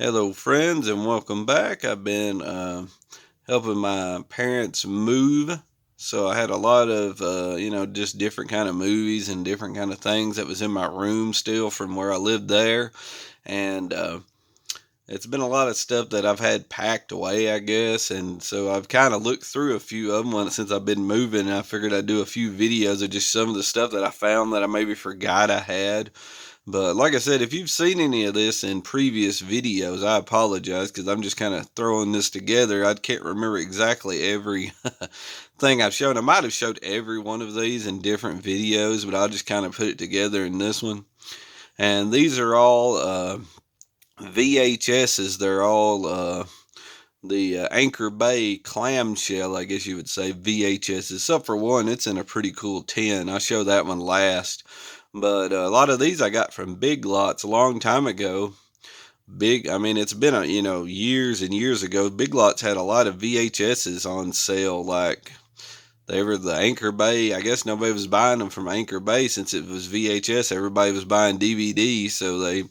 Hello, friends, and welcome back. I've been helping my parents move, so I had a lot of just different kind of movies and different kind of things that was in my room still from where I lived there, and it's been a lot of stuff that I've had packed away, I guess, and so I've kind of looked through a few of them since I've been moving. And I figured I'd do a few videos of just some of the stuff that I found that I maybe forgot I had. But like I said, if you've seen any of this in previous videos, I apologize because I'm just kind of throwing this together. I can't remember exactly every thing I've shown. I might have showed every one of these in different videos, but I'll just kind of put it together in this one. And these are all VHSs. They're all the Anchor Bay clamshell, I guess you would say, VHS. Except for one, it's in a pretty cool tin. I'll show that one last. But a lot of these I got from Big Lots a long time ago. I mean, it's been years and years ago. Big Lots had a lot of VHSs on sale. Like they were the Anchor Bay. I guess nobody was buying them from Anchor Bay since it was VHS. Everybody was buying DVD, so they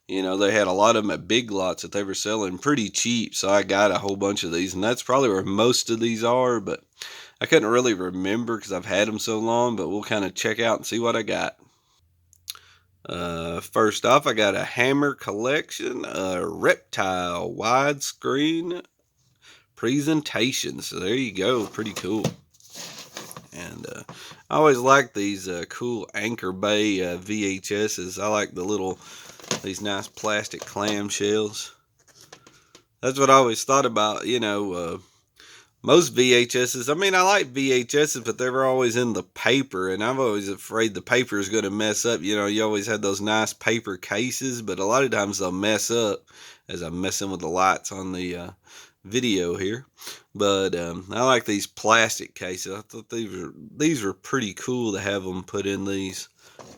had a lot of them at Big Lots that they were selling pretty cheap. So I got a whole bunch of these, and that's probably where most of these are. But I couldn't really remember because I've had them so long. But we'll kind of check out and see what I got. First off, I got a Hammer Collection, Reptile widescreen presentation. So there you go, pretty cool. And I always like these cool Anchor Bay VHSs. I like these nice plastic clamshells. That's what I always thought about, most VHSs. I mean, I like VHSs, but they were always in the paper, and I'm always afraid the paper is going to mess up. You always had those nice paper cases, but a lot of times they'll mess up as I'm messing with the lights on the video here. But I like these plastic cases. I thought these were pretty cool to have them put in these.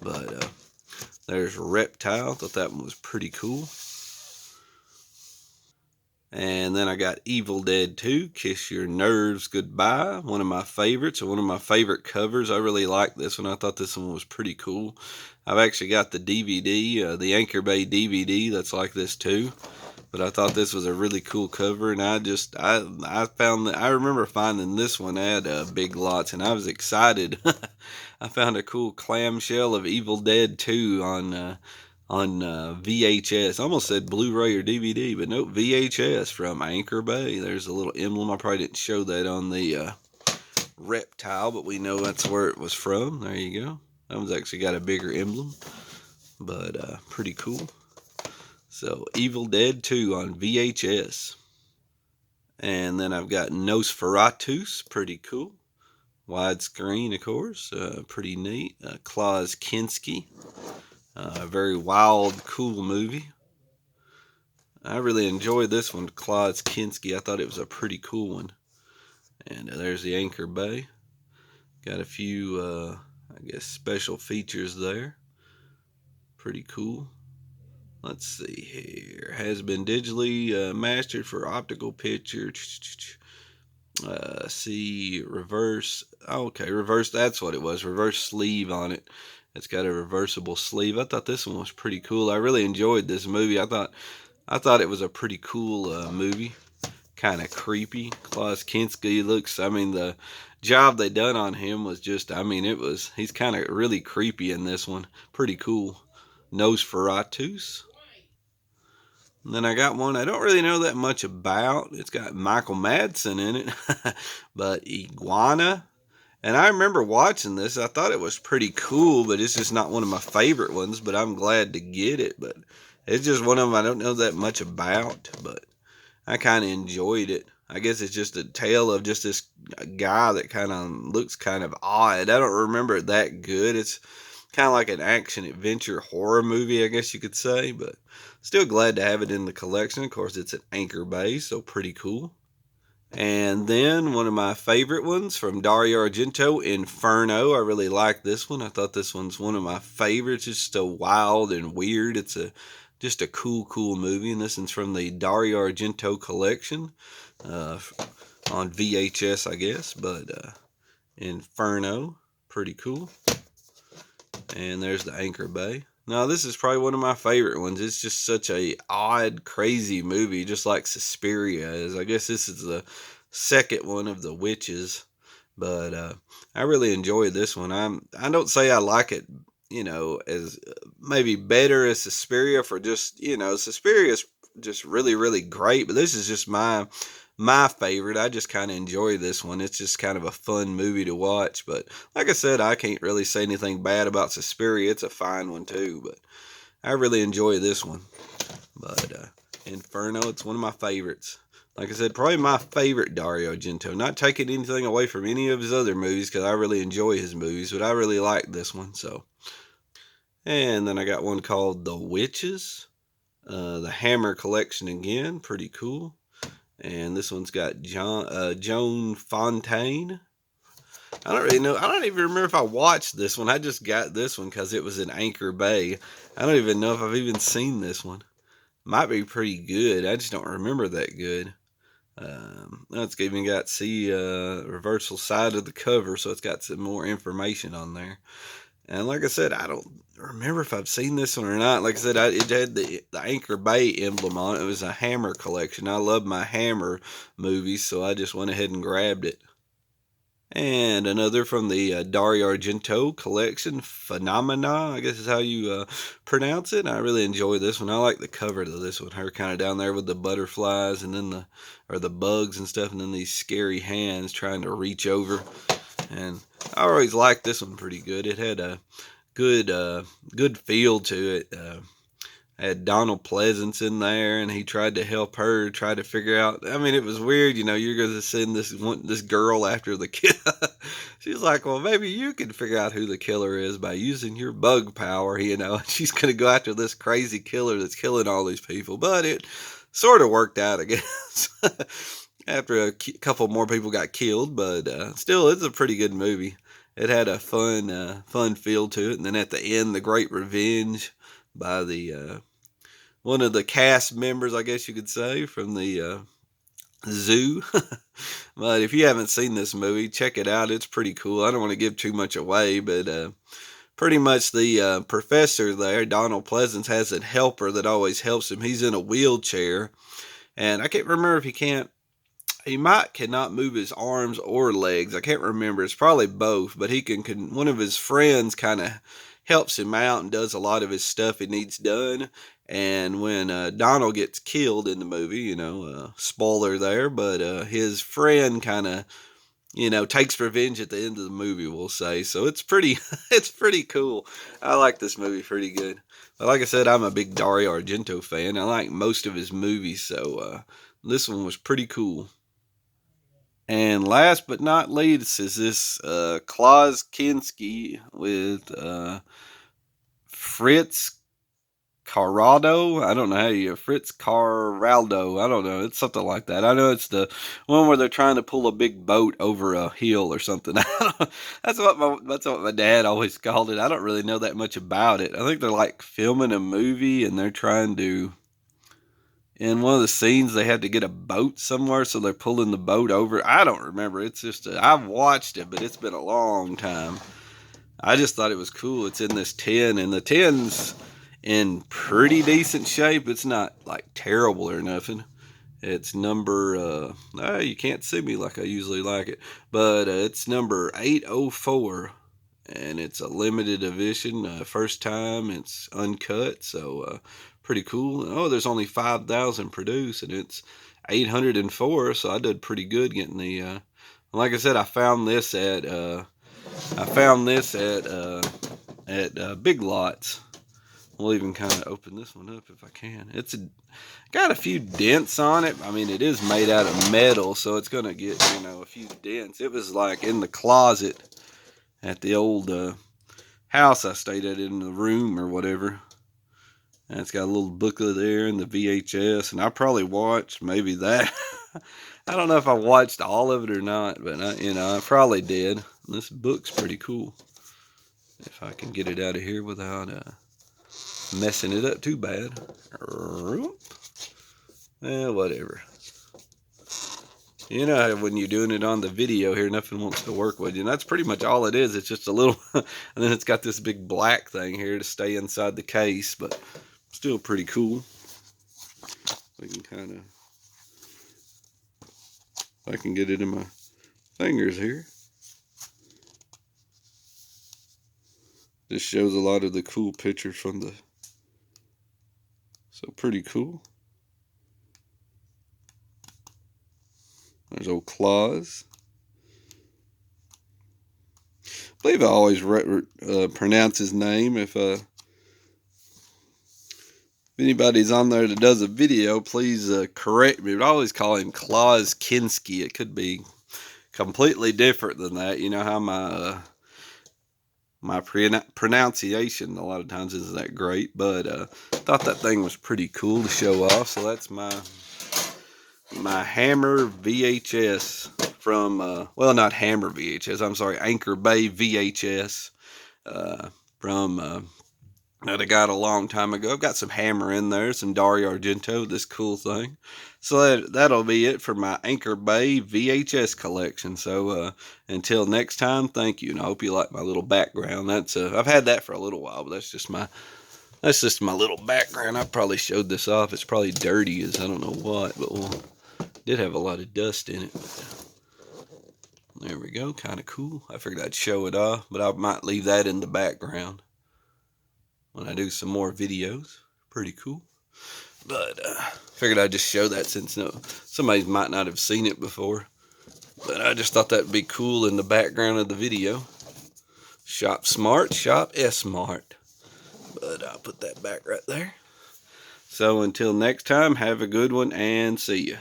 But there's Reptile. Thought that one was pretty cool. And then I got Evil Dead 2, Kiss Your Nerves Goodbye. One of my favorites, one of my favorite covers. I really like this one. I thought this one was pretty cool. I've actually got the DVD, the Anchor Bay DVD that's like this too. But I thought this was a really cool cover, and I remember finding this one at Big Lots, and I was excited. I found a cool clamshell of Evil Dead 2 on VHS. I almost said Blu-ray or DVD, but nope, VHS from Anchor Bay. There's a little emblem. I probably didn't show that on the Reptile, but we know that's where it was from. There you go. That one's actually got a bigger emblem, but pretty cool. So Evil Dead 2 on VHS. And then I've got Nosferatus, pretty cool. Widescreen, of course, pretty neat. Klaus Kinski, very wild, cool movie. I really enjoyed this one, Klaus Kinski. I thought it was a pretty cool one. And there's the Anchor Bay. Got a few, I guess, special features there. Pretty cool. Let's see here. Has been digitally mastered for optical picture. See, reverse. Okay, reverse. That's what it was. Reverse sleeve on it. It's got a reversible sleeve. I thought this one was pretty cool. I really enjoyed this movie. I thought it was a pretty cool movie. Kind of creepy. Klaus Kinski looks. I mean, the job they done on him was just. I mean, he's kind of really creepy in this one. Pretty cool. Nosferatus. And then I got one I don't really know that much about. It's got Michael Madsen in it, but Iguana. And I remember watching this. I thought it was pretty cool, but it's just not one of my favorite ones. But I'm glad to get it. But it's just one of them I don't know that much about, but I kind of enjoyed it. I guess it's just a tale of just this guy that kind of looks kind of odd. I don't remember it that good. It's kind of like an action adventure horror movie, I guess you could say, but still glad to have it in the collection. Of course, it's an Anchor Bay, so pretty cool. And then one of my favorite ones from Dario Argento, Inferno. I really like this one. I thought this one's one of my favorites. It's so wild and weird. It's just a cool movie. And this one's from the Dario Argento collection on VHS, I guess. But Inferno, pretty cool. And there's the Anchor Bay. No, this is probably one of my favorite ones. It's just such a odd, crazy movie, just like Suspiria is. I guess this is the second one of the witches, but I really enjoy this one. I don't say I like it, as maybe better as Suspiria for just Suspiria is just really really great, but this is just my favorite. I just kind of enjoy this one. It's just kind of a fun movie to watch. But like I said, I can't really say anything bad about Suspiria. It's a fine one too. But I really enjoy this one. But Inferno, it's one of my favorites. Like I said, probably my favorite Dario Argento. Not taking anything away from any of his other movies because I really enjoy his movies, but I really like this one. So, and then I got one called The Witches, the Hammer Collection again, pretty cool. And this one's got Joan Fontaine. I don't really know. I don't even remember if I watched this one. I just got this one because it was in Anchor Bay. I don't even know if I've even seen this one. Might be pretty good. I just don't remember that good. It's even got reversal side of the cover, so it's got some more information on there. And like I said, I don't remember if I've seen this one or not. Like I said, it had the Anchor Bay emblem on it. It was a Hammer collection. I love my Hammer movies, so I just went ahead and grabbed it. And another from the Dario Argento collection, Phenomena, I guess is how you pronounce it. I really enjoy this one. I like the cover to this one. Her kind of down there with the butterflies and then the bugs and stuff, and then these scary hands trying to reach over. And I always liked this one pretty good. It had a good feel to it. Had Donald Pleasance in there, and he tried to help her try to figure out. I mean, it was weird, you're going to send this girl after the killer. She's like, well, maybe you can figure out who the killer is by using your bug power, and she's going to go after this crazy killer that's killing all these people. But it sort of worked out, I guess, after a couple more people got killed. But still, it's a pretty good movie. It had a fun feel to it, and then at the end, the great revenge by the one of the cast members, I guess you could say, from the zoo. But if you haven't seen this movie, check it out. It's pretty cool. I don't want to give too much away, but pretty much the professor there, Donald Pleasance, has a helper that always helps him. He's in a wheelchair, and I can't remember if cannot move his arms or legs. I can't remember. It's probably both, but he can one of his friends kind of helps him out and does a lot of his stuff he needs done. And when Donald gets killed in the movie, spoiler there, but his friend kind of, takes revenge at the end of the movie, we'll say. So it's pretty, it's pretty cool. I like this movie pretty good. But like I said, I'm a big Dario Argento fan. I like most of his movies, so this one was pretty cool. And last but not least is this Klaus Kinski with Fritz Carraldo. I don't know how you Fritz Carraldo. I don't know. It's something like that. I know it's the one where they're trying to pull a big boat over a hill or something. That's what my dad always called it. I don't really know that much about it. I think they're like filming a movie and they're trying to. In one of the scenes, they had to get a boat somewhere, so they're pulling the boat over. I don't remember. It's just I've watched it, but it's been a long time. I just thought it was cool. It's in this tin, and the tin's in pretty decent shape. It's not like terrible or nothing. It's number you can't see me like I usually like it, but it's number 804, and it's a limited edition. First time it's uncut, so pretty cool. Oh, there's only 5,000 produced, and it's 804, so I did pretty good getting the. Like I said, I found this at Big Lots. We'll even kind of open this one up if I can. Got a few dents on it. I mean, it is made out of metal, so it's gonna get a few dents. It was like in the closet at the old house I stayed at, in the room or whatever. And it's got a little booklet there and the VHS, and I probably watched maybe that. I don't know if I watched all of it or not, but I probably did. This book's pretty cool. If I can get it out of here without messing it up too bad. Whatever. You know, when you're doing it on the video here, nothing wants to work with you. And that's pretty much all it is. It's just a little, and then it's got this big black thing here to stay inside the case, but still pretty cool. We can kind of, I can get it in my fingers here. This shows a lot of the cool pictures from the, so pretty cool. There's old Claus. I believe I always pronounce his name. If anybody's on there that does a video, please correct me. But I always call him Claus Kinski. It could be completely different than that. You know how my pronunciation a lot of times isn't that great, but thought that thing was pretty cool to show off. So that's my Hammer VHS from, well, not Hammer VHS, I'm sorry, Anchor Bay VHS from that I got a long time ago. I've got some Hammer in there, some Dario Argento, this cool thing. So that'll be it for my Anchor Bay VHS collection. So until next time, thank you, and I hope you like my little background. That's I've had that for a little while, but that's just my little background. I probably showed this off. It's probably dirty as I don't know what, but did have a lot of dust in it. There we go, kind of cool. I figured I'd show it off, but I might leave that in the background when I do some more videos. Pretty cool. But figured I'd just show that since somebody might not have seen it before. But I just thought that'd be cool in the background of the video. Shop smart, shop S-Mart. But I'll put that back right there. So until next time, have a good one and see ya.